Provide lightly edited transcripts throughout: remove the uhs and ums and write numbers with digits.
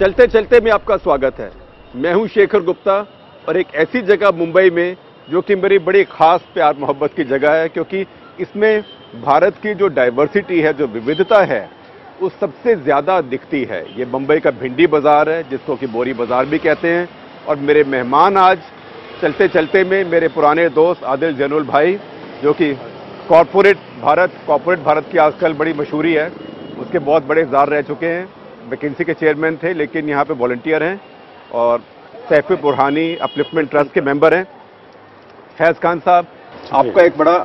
चलते चलते में आपका स्वागत है। मैं हूं शेखर गुप्ता और एक ऐसी जगह मुंबई में जो कि मेरी बड़ी खास प्यार मोहब्बत की जगह है, क्योंकि इसमें भारत की जो डाइवर्सिटी है, जो विविधता है, वो सबसे ज़्यादा दिखती है। ये मुंबई का भिंडी बाज़ार है, जिसको कि बोरी बाज़ार भी कहते हैं। और मेरे मेहमान आज चलते चलते में मेरे पुराने दोस्त आदिल जैनुल भाई, जो कि कॉरपोरेट भारत की आजकल बड़ी मशहूरी है, उसके बहुत बड़े जार रह चुके हैं। मैकिन्सी के चेयरमैन थे, लेकिन यहाँ पे वॉलंटियर हैं। और सैफी बुरहानी अपलिफ्टमेंट ट्रस्ट के मेंबर हैं। फैज खान साहब, आपका एक बड़ा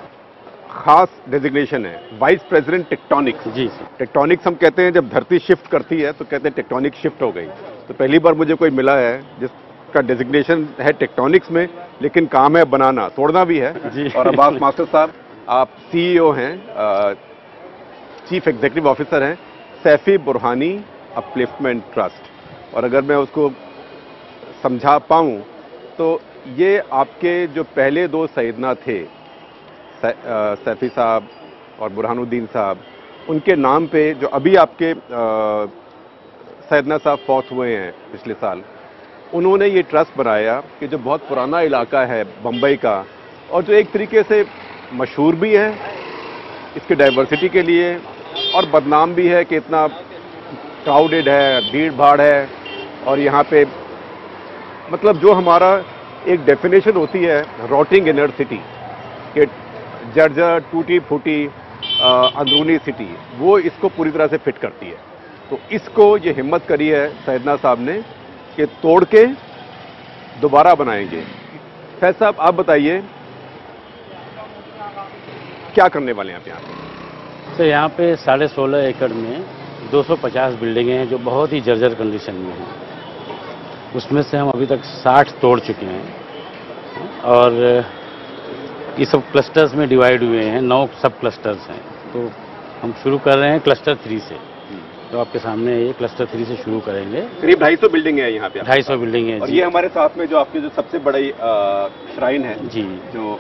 खास डेजिग्नेशन है, वाइस प्रेसिडेंट टेक्टोनिक्स। जी सर। टेक्टोनिक्स हम कहते हैं जब धरती शिफ्ट करती है तो कहते हैं टेक्टोनिक शिफ्ट हो गई। तो पहली बार मुझे कोई मिला है जिसका डेजिग्नेशन है टेक्टोनिक्स में, लेकिन काम है बनाना, तोड़ना भी है जी। और अब्बास मास्टर साहब, आप CEO हैं, चीफ एग्जीक्यूटिव ऑफिसर हैं सैफी बुरहानी अपलिफ्टमेंट ट्रस्ट। और अगर मैं उसको समझा पाऊं तो ये आपके जो पहले दो सैयदना थे, सैफी साहब और बुरहानुद्दीन साहब, उनके नाम पे जो अभी आपके सैयदना साहब फौत हुए हैं पिछले साल, उन्होंने ये ट्रस्ट बनाया कि जो बहुत पुराना इलाका है बम्बई का, और जो एक तरीके से मशहूर भी है इसकी डाइवर्सिटी के लिए और बदनाम भी है कि इतना क्राउडेड है, भीड़ भाड़ है। और यहाँ पे मतलब जो हमारा एक डेफिनेशन होती है रॉटिंग इनर सिटी, कि जर्जर टूटी फूटी अंदरूनी सिटी, वो इसको पूरी तरह से फिट करती है। तो इसको ये हिम्मत करी है सैयदना साहब ने कि तोड़ के दोबारा बनाएंगे। फैज साहब, आप बताइए क्या करने वाले हैं आप यहाँ पे? तो यहाँ पे 16.5 एकड़ में 250 बिल्डिंगें हैं जो बहुत ही जर्जर कंडीशन में हैं। उसमें से हम अभी तक 60 तोड़ चुके हैं और ये सब क्लस्टर्स में डिवाइड हुए हैं, 9 सब क्लस्टर्स हैं। तो हम शुरू कर रहे हैं क्लस्टर 3 से। तो आपके सामने ये क्लस्टर 3 से शुरू करेंगे। करीब 250 बिल्डिंग है यहाँ पे। 250 बिल्डिंग है। और ये हमारे साथ में जो आपकी जो सबसे बड़ी श्राइन है जी, जो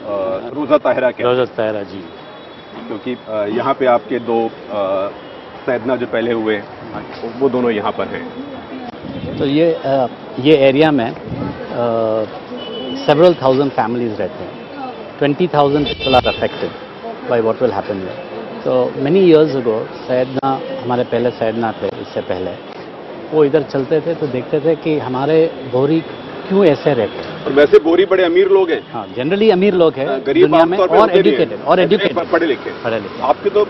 रोज़ा ताहिरा के, रोज़ा ताहिरा जी, क्योंकि यहाँ पे आपके दो सैयदना जो पहले हुए वो दोनों यहाँ पर हैं। तो ये एरिया में several thousand families रहते हैं। 20,000 people are affected by what will happen here. So many years ago, सैयदना, हमारे पहले सैयदना थे, इससे पहले वो इधर चलते थे तो देखते थे कि हमारे बोरी क्यों ऐसे रहते हैं। और वैसे बोरी बड़े अमीर लोग हैं। हाँ, जनरली अमीर लोग हैं दुनिया में, और एजुकेटेड पढ़े लिखे। आपकी तो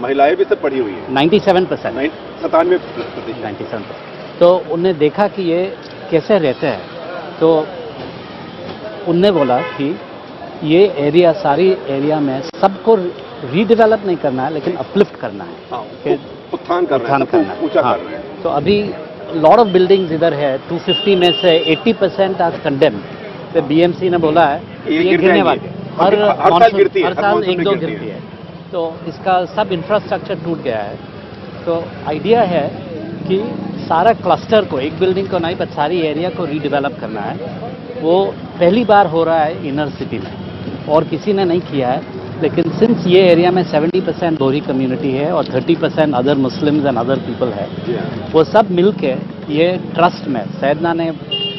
महिलाएं भी सब पढ़ी हुई है। 97%। 97%। तो उन्हें देखा कि ये कैसे रहते हैं, तो उनने बोला कि ये एरिया, सारी एरिया में सबको रीडेवलप नहीं करना है, लेकिन अपलिफ्ट करना है, उत्थान करना है, ऊंचा करना है। तो अभी लॉट ऑफ बिल्डिंग्स इधर है, 250 में से 80% आज कंडेम्ड। तो BMC ने बोला है ये गिरने वाले, हर साल गिरती है, हर साल 1-2 गिरती है। तो इसका सब इंफ्रास्ट्रक्चर टूट गया है। तो आइडिया है कि सारा क्लस्टर को, एक बिल्डिंग को नहीं, बट सारी एरिया को रीडेवलप करना है। वो पहली बार हो रहा है इनर सिटी में, और किसी ने नहीं किया है। लेकिन सिंस ये एरिया में 70% बोरी कम्युनिटी है और 30% other Muslims and other people है, वो सब मिलके ये ट्रस्ट में सैयदना ने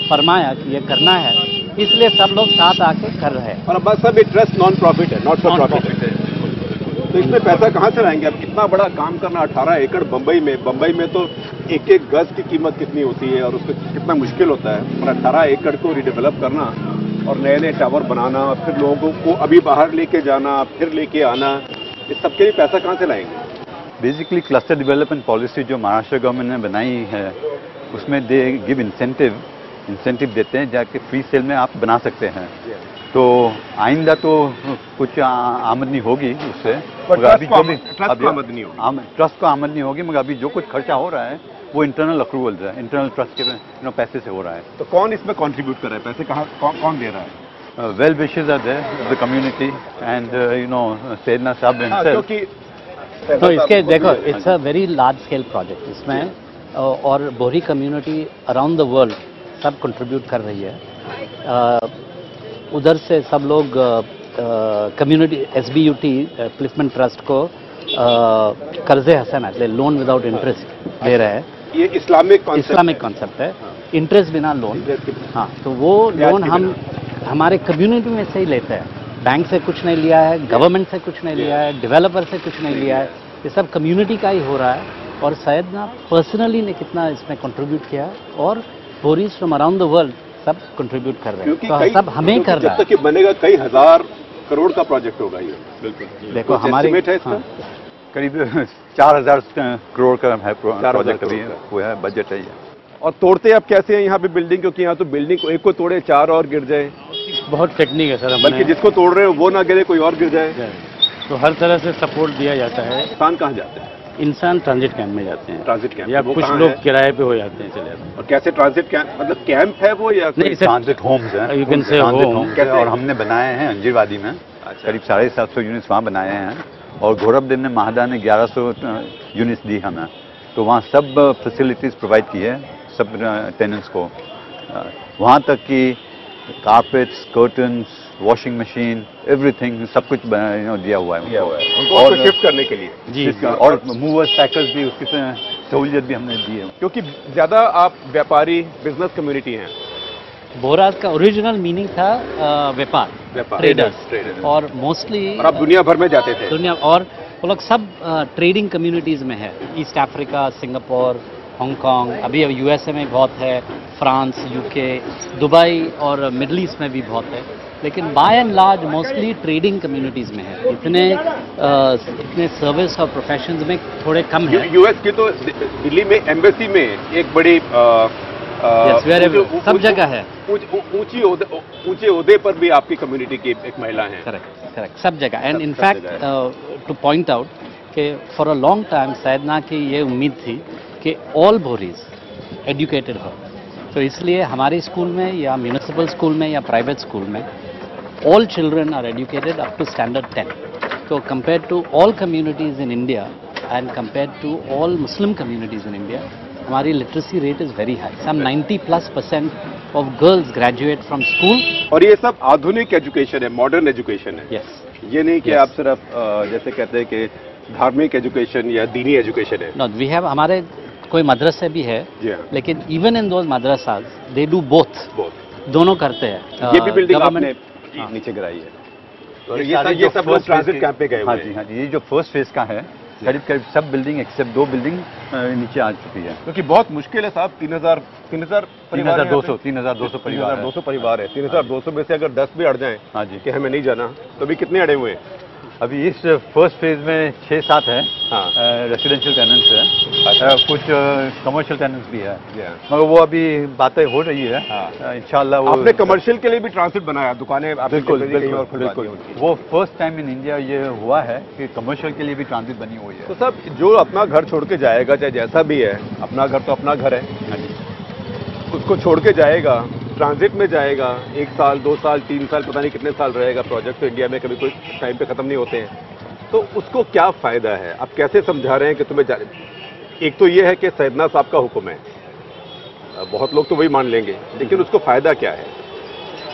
फरमाया कि ये करना है, इसलिए सब लोग साथ आके कर रहे हैं। और अब सब ये ट्रस्ट नॉन प्रॉफिट है, नॉट फॉर प्रॉफिट है। तो इसमें पैसा कहाँ से लाएंगे? अब इतना बड़ा काम करना, 18 एकड़ बम्बई में तो एक गज की कीमत कितनी होती है और उसको कितना मुश्किल होता है। और 18 एकड़ को रिडेवलप करना और नए नए टावर बनाना, फिर लोगों को अभी बाहर लेके जाना, फिर लेके आना, इस सब के लिए पैसा कहाँ से लाएंगे? बेसिकली क्लस्टर डेवलपमेंट पॉलिसी जो महाराष्ट्र गवर्नमेंट ने बनाई है, उसमें दे गिव इंसेंटिव देते हैं, जाके फ्री सेल में आप बना सकते हैं। तो आइंदा तो कुछ आमदनी होगी उससे, मगर अभी जो भी ट्रस्ट को आमदनी होगी, मगर अभी जो कुछ खर्चा हो रहा है वो इंटरनल अक्रूवल है, इंटरनल ट्रस्ट के पैसे से हो रहा है। तो कौन इसमें कंट्रीब्यूट कर रहा है? पैसे कहाँ कौन दे रहा है? Well wishes are there, the community and Syedna sahab himself. तो इसके देखो, it's a very large scale project. इसमें और Bohri community around the world सब कंट्रीब्यूट कर रही है। उधर से सब लोग कम्युनिटी SBUT अपलिफ्टमेंट ट्रस्ट को कर्जे हसन, लोन विदाउट इंटरेस्ट दे रहे हैं। ये इस्लामिक कॉन्सेप्ट है, इंटरेस्ट बिना लोन। हाँ, तो वो लोन हम हमारे कम्युनिटी में से ही लेते हैं, बैंक से कुछ नहीं लिया है, गवर्नमेंट से कुछ नहीं लिया है, डेवलपर से कुछ नहीं लिया है, ये सब कम्युनिटी का ही हो रहा है। और सैयदना पर्सनली ने कितना इसमें कंट्रीब्यूट किया, और बोरीज फ्रॉम अराउंड द वर्ल्ड सब कंट्रीब्यूट कर रहे हैं, तो सब हमें कर रहा है। जब तक ये बनेगा कई हजार करोड़ का प्रोजेक्ट होगा ये। बिल्कुल, देखो हमारे है इसका करीब 4000 करोड़ का है प्रोजेक्ट, अभी हुआ है, बजट है ये। और तोड़ते अब कैसे हैं यहाँ पे बिल्डिंग, क्योंकि यहाँ तो बिल्डिंग को एक को तोड़े 4 और गिर जाए, बहुत टेक्निक है सर, बल्कि जिसको तोड़ रहे हो वो ना गिरे, कोई और गिर जाए, तो हर तरह से सपोर्ट दिया जाता है। इंसान कहाँ जाते हैं? इंसान ट्रांजिट कैंप में जाते हैं, ट्रांजिट कैंप, या कुछ लोग किराए पे हो जाते हैं, चले जाते हैं। और कैसे ट्रांजिट कैंप, मतलब कैंप है वो या ट्रांजिट होम्स है, यू कैन से होम, और हमने बनाए हैं अंजीरवादी में, करीब 750 यूनिट्स वहाँ बनाए हैं, और गौरवदेव ने महादा ने 1100 यूनिट्स दी हमें, तो वहाँ सब फैसिलिटीज़ प्रोवाइड की है सब टेनेंट्स को, वहाँ तक कि carpets, curtains, washing machine, everything, सब कुछ दिया हुआ है और शिफ्ट करने के लिए जी, और मूवर्स पैकर्स भी, उसकी सहूलियत भी हमने दी है, क्योंकि ज़्यादा आप व्यापारी बिजनेस कम्युनिटी हैं। बोराज का ओरिजिनल मीनिंग था व्यापार, ट्रेडर्स, और मोस्टली और आप दुनिया भर में जाते थे, दुनिया, और वो लोग सब ट्रेडिंग कम्युनिटीज़ में है, ईस्ट अफ्रीका, सिंगापुर, हांगकांग, अभी यूएसए में बहुत है, फ्रांस, यूके, दुबई और मिडल ईस्ट में भी बहुत है, लेकिन by and large mostly trading communities में है। इतने सर्विस और प्रोफेशंस में थोड़े कम है। यूएस की तो दिल्ली में एम्बेसी में एक बड़ी सब जगह है, ऊंचे ओहदे पर भी आपकी कम्युनिटी की एक महिला है। करेक्ट, सब जगह। And in fact two point out कि फॉर अ लॉन्ग टाइम सैयदना की ये उम्मीद थी कि ऑल बोरीज एजुकेटेड हो, तो इसलिए हमारे स्कूल में या म्यूनिसिपल स्कूल में या प्राइवेट स्कूल में all children are educated up to standard 10. So compared to all communities in India and compared to all Muslim communities in India, हमारी literacy rate is very high. Some 90+% of girls graduate from school. और ये सब आधुनिक education है, modern education है। Yes. ये नहीं कि आप सिर्फ जैसे कहते हैं कि धार्मिक एजुकेशन या दीनी एजुकेशन है। No, we have हमारे कोई मदरसे भी है, लेकिन even in those madrasas they do both. दोनों करते हैं। ये भी बिल्डिंग आपने नीचे गिराई है, तो ये सब लोग ट्रांजिट कैंप पे गए हुए हैं। हाँ जी, ये जो फर्स्ट फेज का है, करीब सब बिल्डिंग एक्सेप्ट 2 बिल्डिंग नीचे आ चुकी है, क्योंकि बहुत मुश्किल है साहब। 3200 परिवार है। 3200 में से अगर 10 भी अड़ जाएं, हाँ जी, कि हमें नहीं जाना, तो अभी कितने अड़े हुए हैं? अभी इस फर्स्ट फेज में 6-7 है, रेसिडेंशियल टेनेंट्स है, कुछ कमर्शियल टेनेंट्स भी है, मगर वो अभी बातें हो रही है। इंशाल्लाह वो आपने कमर्शियल के लिए भी ट्रांजिट बनाया, दुकानें बिल्कुल, वो फर्स्ट टाइम इन इंडिया ये हुआ है कि कमर्शियल के लिए भी ट्रांजिट बनी हुई है। तो सब जो अपना घर छोड़ के जाएगा, चाहे जैसा भी है, अपना घर तो अपना घर है, उसको छोड़ के जाएगा, ट्रांजिट में जाएगा, 1 साल 2 साल 3 साल, पता नहीं कितने साल रहेगा। प्रोजेक्ट तो इंडिया में कभी कोई टाइम पे खत्म नहीं होते हैं, तो उसको क्या फायदा है? आप कैसे समझा रहे हैं कि तुम्हें एक तो ये है कि सैयदना साहब का हुक्म है, बहुत लोग तो वही मान लेंगे, लेकिन उसको फायदा क्या है?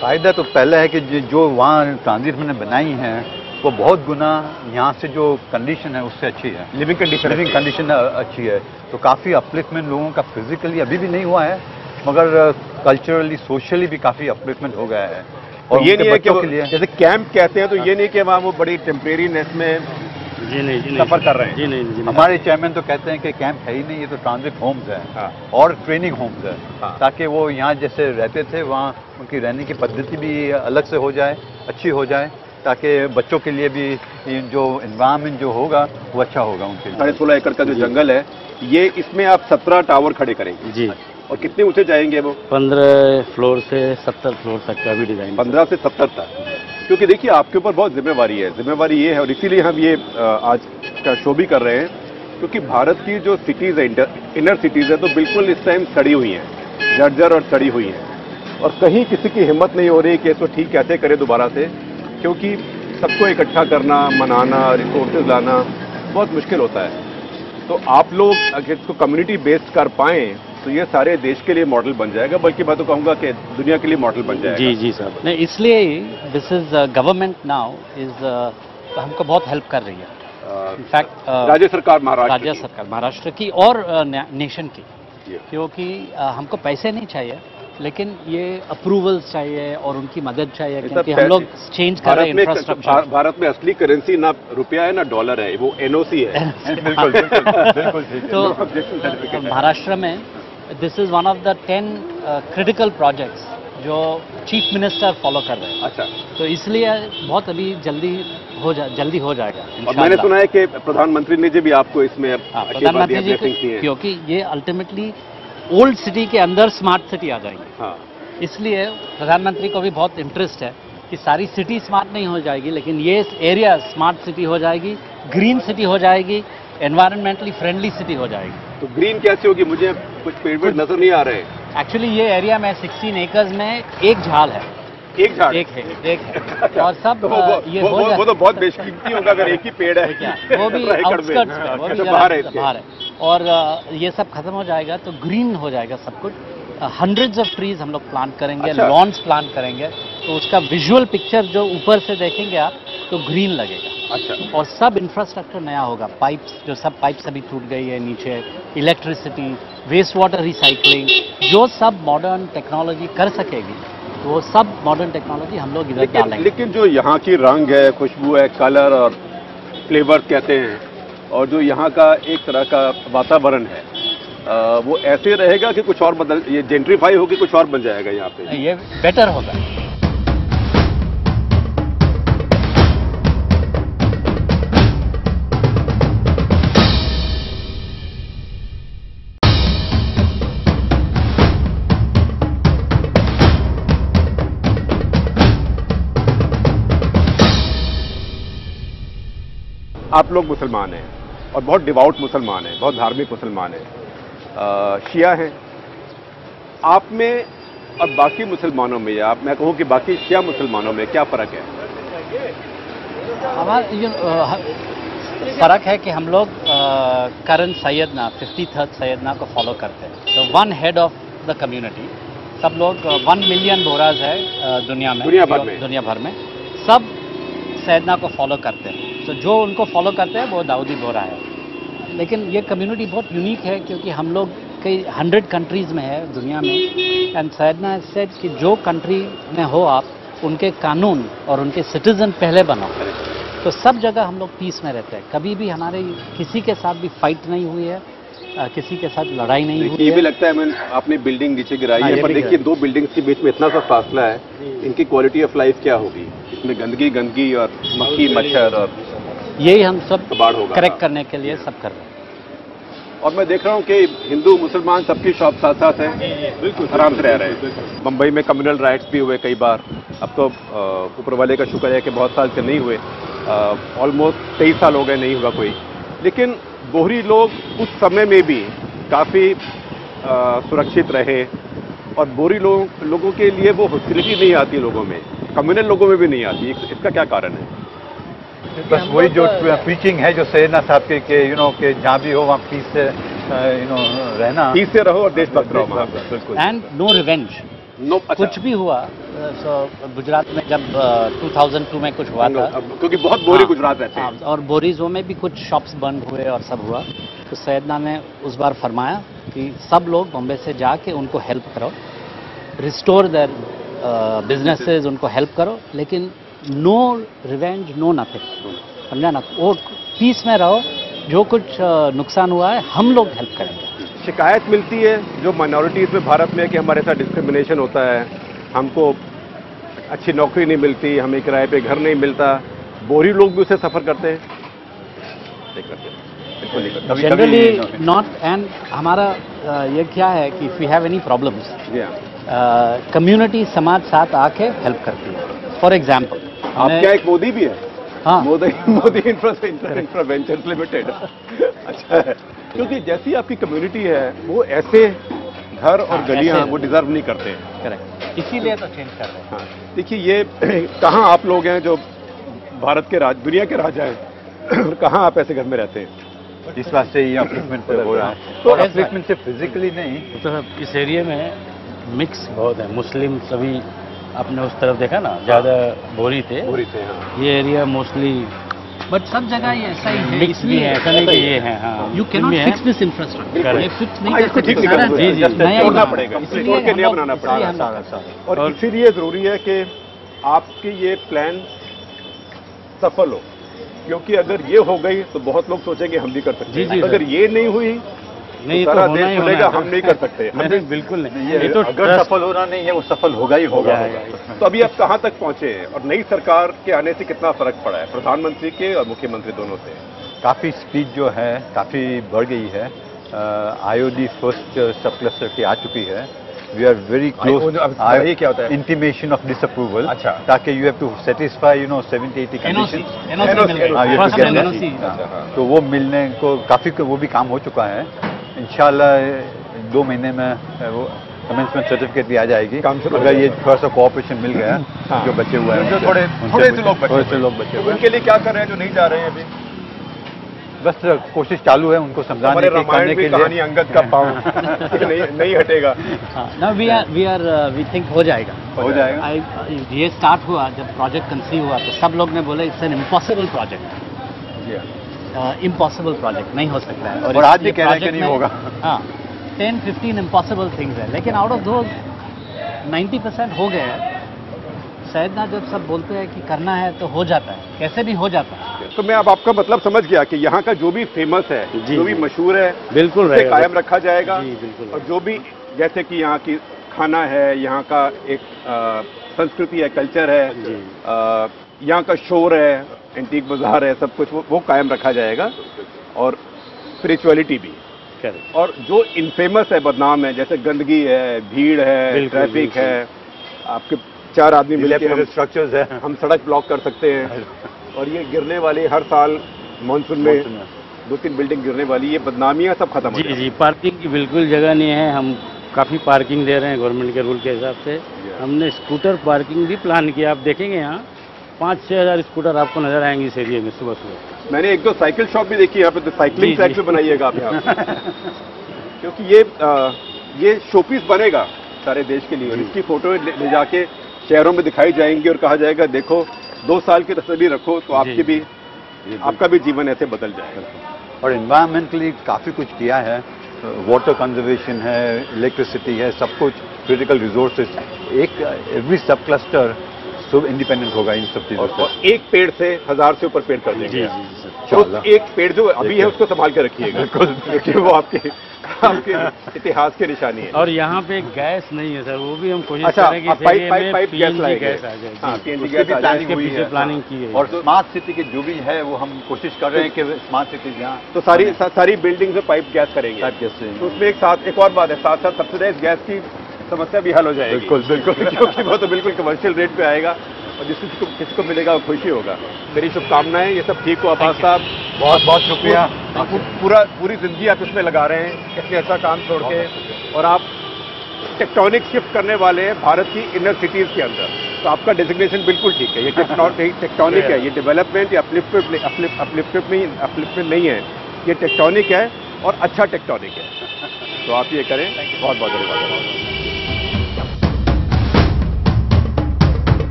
फायदा तो पहले है कि जो वहाँ ट्रांजिट मैंने बनाई है वो बहुत गुना यहाँ से जो कंडीशन है उससे अच्छी है, लिविंग कंडीशन अच्छी है, तो काफ़ी अपलिफ्टमेंट लोगों का फिजिकली अभी भी नहीं हुआ है, मगर कल्चरली सोशली भी काफ़ी अपलिफ्टमेंट हो गया है। और ये नहीं है कि जैसे कैंप कहते हैं, तो ये नहीं कि वहाँ वो बड़ी टेम्परेरीनेस में सफर कर रहे हैं। जी नहीं, हमारे चेयरमैन तो कहते हैं कि कैंप है ही नहीं, ये तो ट्रांजिट होम्स है और ट्रेनिंग होम्स है, ताकि वो यहाँ जैसे रहते थे वहाँ उनकी रहने की पद्धति भी अलग से हो जाए, अच्छी हो जाए, ताकि बच्चों के लिए भी जो एनवायरनमेंट जो होगा वो अच्छा होगा उनके लिए। 16.5 एकड़ का जो जंगल है, ये इसमें आप 17 टावर खड़े करेंगे जी। और कितने ऊंचे जाएंगे वो? 15 फ्लोर से 70 फ्लोर तक का भी डिजाइन। 15 से 70 तक, क्योंकि देखिए आपके ऊपर बहुत जिम्मेवारी है। जिम्मेवारी ये है, और इसीलिए हम ये आज का शो भी कर रहे हैं, क्योंकि भारत की जो सिटीज़ है, इनर सिटीज़ है, तो बिल्कुल इस टाइम सड़ी हुई हैं, जर्जर और सड़ी हुई हैं, और कहीं किसी की हिम्मत नहीं हो रही कि इसको ठीक कैसे करें दोबारा से, क्योंकि सबको इकट्ठा करना, मनाना, रिसोर्सेज लाना बहुत मुश्किल होता है। तो आप लोग अगर इसको कम्युनिटी बेस्ड कर पाएँ तो ये सारे देश के लिए मॉडल बन जाएगा, बल्कि मैं तो कहूँगा कि दुनिया के लिए मॉडल बन जाएगा। जी साहब, नहीं इसलिए this is government now is हमको बहुत हेल्प कर रही है। इनफैक्ट राज्य सरकार महाराष्ट्र की और नेशन की, क्योंकि हमको पैसे नहीं चाहिए, लेकिन ये अप्रूवल्स चाहिए और उनकी मदद चाहिए, क्योंकि हम लोग चेंज कर रहे हैं इंफ्रास्ट्रक्चर। भारत में असली करेंसी ना रुपया है ना डॉलर है, वो एनओसी है। बिल्कुल बिल्कुल ठीक है। तो महाराष्ट्र में this is one of the 10 critical projects जो चीफ मिनिस्टर फॉलो कर रहे हैं। अच्छा, तो इसलिए बहुत अभी जल्दी हो जाएगा। और मैंने सुना है कि प्रधानमंत्री ने जी भी आपको इसमें प्रधानमंत्री जी, क्योंकि ये अल्टीमेटली ओल्ड सिटी के अंदर स्मार्ट सिटी आ जाएगी। हाँ। इसलिए प्रधानमंत्री को भी बहुत इंटरेस्ट है कि सारी सिटी स्मार्ट नहीं हो जाएगी, लेकिन ये एरिया स्मार्ट सिटी हो जाएगी, ग्रीन सिटी हो जाएगी, एनवायरमेंटली फ्रेंडली सिटी हो जाएगी। तो ग्रीन कैसे होगी? मुझे कुछ पेड़ नजर नहीं आ रहे हैं। एक्चुअली ये एरिया में 16 एकर्स में एक झाड़ है। एक झाड़? एक है और सब तो ये वो तो बहुत बेशकीमती होगा अगर एक ही पेड़ है। वो भी आउटस्कर्ट्स में, वो भी बाहर है। और ये सब खत्म हो जाएगा तो ग्रीन हो जाएगा सब कुछ। हंड्रेड्स ऑफ ट्रीज हम लोग प्लांट करेंगे, लॉन्स प्लांट करेंगे, तो उसका विजुअल पिक्चर जो ऊपर से देखेंगे आप तो ग्रीन लगेगा। अच्छा। और सब इंफ्रास्ट्रक्चर नया होगा, पाइप्स, जो सब पाइप्स अभी टूट गई है नीचे, इलेक्ट्रिसिटी, वेस्ट वाटर रिसाइकलिंग, जो सब मॉडर्न टेक्नोलॉजी कर सकेगी, तो वो सब मॉडर्न टेक्नोलॉजी हम लोग इधर डालेंगे। लेकिन जो यहाँ की रंग है, खुशबू है, कलर और फ्लेवर कहते हैं, और जो यहाँ का एक तरह का वातावरण है, वो ऐसे रहेगा कि कुछ और बदल, ये जेंट्रीफाई होगी, कुछ और बन जाएगा यहाँ पे? ये बेटर होगा। आप लोग मुसलमान हैं और बहुत डिवाउट मुसलमान हैं, बहुत धार्मिक मुसलमान हैं, शिया हैं। आप में और बाकी मुसलमानों में, या मैं कहूँ कि बाकी शिया मुसलमानों में क्या फ़र्क है? हमारा फ़र्क है कि हम लोग करंट सैयदना 53rd सैयदना को फॉलो करते हैं। तो one head of the community, सब लोग 1 मिलियन बोराज है दुनिया भर में सब सैयदना को फॉलो करते हैं। तो जो उनको फॉलो करते हैं वो दाऊदी बोरा है। लेकिन ये कम्युनिटी बहुत यूनिक है क्योंकि हम लोग कई 100 कंट्रीज़ में है दुनिया में। एंड सैयदना सेड कि जो कंट्री में हो आप, उनके कानून और उनके सिटीजन पहले बनो। तो सब जगह हम लोग पीस में रहते हैं, कभी भी हमारे किसी के साथ भी फाइट नहीं हुई है, किसी के साथ लड़ाई नहीं हुई है। ये भी लगता है मैं आपने बिल्डिंग नीचे गिराई है, पर देखिए 2 बिल्डिंग्स के बीच में इतना सा फासला है, इनकी क्वालिटी ऑफ लाइफ क्या होगी? इसमें गंदगी और मक्खी मच्छर, और यही हम सब करेक्ट करने के लिए सब कर रहे हैं। और मैं देख रहा हूँ कि हिंदू मुसलमान सबकी शॉप साथ साथ है, बिल्कुल आराम से रह रहे हैं। मुंबई में कम्युनल राइट्स भी हुए कई बार, अब तो ऊपर वाले का शुक्र है कि बहुत साल से नहीं हुए, ऑलमोस्ट 23 साल हो गए नहीं हुआ कोई। लेकिन बोहरी लोग उस समय में भी काफ़ी सुरक्षित रहे, और बोहरी लोगों के लिए वो हॉस्टिलिटी नहीं आती लोगों में, कम्युनल लोगों में भी नहीं आती। इसका क्या कारण है? बस वही जो प्रीचिंग है जो सैयदना साहब के कि जहाँ भी हो वहाँ पीस से रहना, पीस से रहो और देशभक्त रहो। And no revenge. कुछ भी हुआ, गुजरात में जब 2002 में कुछ हुआ था, क्योंकि बहुत बोरी गुजरात रहते हैं, और बोरीजों में भी कुछ शॉप्स बंद हुए और सब हुआ, तो सैयदना ने उस बार फरमाया कि सब लोग बॉम्बे से जाके उनको हेल्प करो, रिस्टोर देयर बिजनेसेस, उनको हेल्प करो, लेकिन नो रिवेंज, नो नथिंग, समझा ना? वो पीस में रहो, जो कुछ नुकसान हुआ है हम लोग हेल्प करेंगे। शिकायत मिलती है जो माइनॉरिटीज़ में भारत में कि हमारे साथ डिस्क्रिमिनेशन होता है, हमको अच्छी नौकरी नहीं मिलती, हमें किराए पे घर नहीं मिलता, बोरी लोग भी उसे सफ़र करते हैं? Generally not. एंड हमारा ये क्या है कि if we have any problems, community समाज साथ आके हेल्प करती है। फॉर एग्जाम्पल, आपका एक मोदी भी है? हाँ, मोदी इंफ्रावेंचर्स लिमिटेड। अच्छा है, क्योंकि जैसी आपकी कम्युनिटी है वो ऐसे घर और गलियां वो डिजर्व नहीं करते। करेक्ट, इसीलिए तो चेंज कर रहे हैं। हाँ, देखिए ये कहाँ आप लोग हैं जो भारत के दुनिया के राजा हैं, और कहाँ आप ऐसे घर में रहते हैं? इस बात से ये अपलिफ्टमेंट हो रहा है। तो अपलिफ्टमेंट से फिजिकली नहीं, तो इस एरिया में मिक्स बहुत है, मुस्लिम सभी आपने उस तरफ देखा ना, ज़्यादा बोरी थे। हाँ। ये एरिया मोस्टली बट सब जगह ये ऐसा ही है, मिक्स भी है, ऐसा नहीं कि ये है। हाँ, you can not fix this infrastructure, ये फिक्स नहीं कर इसको ठीक सकते। नहीं कर जी जी, सकते, नया तोड़ना ही पड़ेगा, इसलिए तोड़ के हम नया लोग- बनाना इसलिए हम पड़ेगा। लोग- और इसीलिए जरूरी है कि आपकी ये प्लान सफल हो, क्योंकि अगर ये हो गई तो बहुत लोग सोचेंगे हम भी कर सकते जी, हैं, जी, अगर ये नहीं हुई नहीं तो तो सारा होना देश ही होना बोलेगा है। हम नहीं कर सकते। नहीं, बिल्कुल नहीं, ये ये तो अगर ट्रस्ट सफल होना नहीं है, वो सफल होगा ही होगा। तो अभी आप कहाँ तक पहुंचे हैं और नई सरकार के आने से कितना फर्क पड़ा है प्रधानमंत्री के और मुख्यमंत्री दोनों से? काफ़ी स्पीड जो है काफ़ी बढ़ गई है। IOD फर्स्ट सब क्लस्टर की आ चुकी है। We are very close. ये क्या होता है? Intimation of disapproval. अच्छा। ताकि you have to satisfy 70-80 NOC condition. मिल गई। हाँ, you have to First get time that. NOC। हाँ, तो वो मिलने को काफ़ी वो भी काम हो चुका है। इंशाल्लाह 2 महीने में वो कमेंसमेंट सर्टिफिकेट भी आ जाएगी। काम शुरू हो अगर ये जाएगा। थोड़ा सा कोऑपरेशन मिल गया हाँ। जो बचे हुए हैं जो उनसे- थोड़े उनसे थोड़े से कुछ- लोग बचे थोड़े से हुए लोग बचे हुए हैं। उनके लिए क्या कर रहे हैं जो नहीं जा रहे हैं अभी? बस कोशिश चालू है उनको समझाने हमारे की, रामायण करने की के कहानी लिए। अंगद का पाँव नहीं हटेगा। ना वी थिंक हो जाएगा। हो जाएगा। ये स्टार्ट हुआ जब प्रोजेक्ट कंसीव हुआ तो सब लोग ने बोले it's an impossible project, impossible project नहीं हो सकता है। और आज भी ये कह रहे हैं कि project नहीं में- होगा। हाँ 10-15 इम्पॉसिबल थिंग्स है, लेकिन आउट ऑफ दोज 90% हो गए हैं। शायद ना जब सब बोलते हैं कि करना है तो हो जाता है, कैसे भी हो जाता है। तो मैं अब आपका मतलब समझ गया कि यहाँ का जो भी फेमस है, जी, जो भी जी। मशहूर है, बिल्कुल उसे रहेगा। कायम रखा जाएगा। जी, बिल्कुल। और जो भी जैसे कि यहाँ की खाना है, यहाँ का एक संस्कृति है, कल्चर है, जी। यहाँ का शोर है, एंटीक बाजार है, सब कुछ वो कायम रखा जाएगा। और स्पिरिचुअलिटी भी। करेक्ट। और जो इनफेमस है, बदनाम है, जैसे गंदगी है, भीड़ है, बिल्कुल, ट्रैफिक बिल्कुल। है, आपके 4 आदमी मिलकर हम स्ट्रक्चर्स है। हम सड़क ब्लॉक कर सकते हैं। और ये गिरने वाली हर साल मानसून में 2-3 बिल्डिंग गिरने वाली, ये बदनामियां सब खत्म हो जी जाएंगी। जी, पार्किंग की बिल्कुल जगह नहीं है। हम काफ़ी पार्किंग दे रहे हैं गवर्नमेंट के रूल के हिसाब से। हमने स्कूटर पार्किंग भी प्लान किया। आप देखेंगे यहाँ 5-6 हज़ार स्कूटर आपको नजर आएंगे इस एरिया में सुबह सुबह। मैंने 1-2 साइकिल शॉप भी देखी यहाँ पे, तो साइकिलिंग जी, ट्रैक जी। भी बनाइएगा आप यहाँ पे। क्योंकि ये शोपीस बनेगा सारे देश के लिए। और इसकी फोटो ले जाके शहरों में दिखाई जाएंगी और कहा जाएगा देखो 2 साल की तस्वीर रखो तो जी। आपका भी जीवन ऐसे बदल जाएगा। और एनवायरमेंटली काफ़ी कुछ किया है। वाटर कंजर्वेशन है, इलेक्ट्रिसिटी है, सब कुछ क्रिटिकल रिसोर्सेज। एवरी सब क्लस्टर सब इंडिपेंडेंट होगा इन सब चीज़ों से। और एक पेड़ से 1000 से ऊपर पेड़ कर देंगे। जी आप। जी सर। तो इंशाल्लाह। एक पेड़ जो अभी है उसको संभाल के रखिएगा, क्योंकि वो आपके इतिहास की निशानी है। और यहाँ पे गैस नहीं है सर, वो भी हम कोशिश अच्छा, करेंगे आप इस एरिया में पाइप गैस PNG लाएंगे। गैस आ जाए। हाँ, जी। PNG उसकी गैस भी आ जाए। प्लानिंग इसके हुई पीछे है। प्लानिंग की है। और स्मार्ट सिटी के जो भी है वो हम कोशिश कर रहे हैं कि स्मार्ट सिटीज यहाँ तो सारी बिल्डिंग में पाइप गैस करेंगे। टाइप कैसे। तो उसमें एक और बात है, साथ साथ सब्सिडाइज गैस की समस्या भी हल हो जाएगी। बिल्कुल, बिल्कुल। क्योंकि वो तो बिल्कुल कमर्शियल रेट पे आएगा और किसी को मिलेगा वो खुशी होगा। मेरी शुभकामनाएं, ये सब ठीक हो अब्बास साहब। बहुत बहुत शुक्रिया। पूरी जिंदगी आप इसमें लगा रहे हैं, इतने ऐसा काम छोड़ के, और आप टेक्टोनिक शिफ्ट करने वाले हैं भारत की इनर सिटीज के अंदर। तो आपका डेजिग्नेशन बिल्कुल ठीक है। ये टेक्टोनिक है, ये डेवलपमेंट या अपलिफ्टमेंट नहीं है, ये टेक्टोनिक है और अच्छा टेक्टोनिक है। तो आप ये करें। बहुत बहुत धन्यवाद।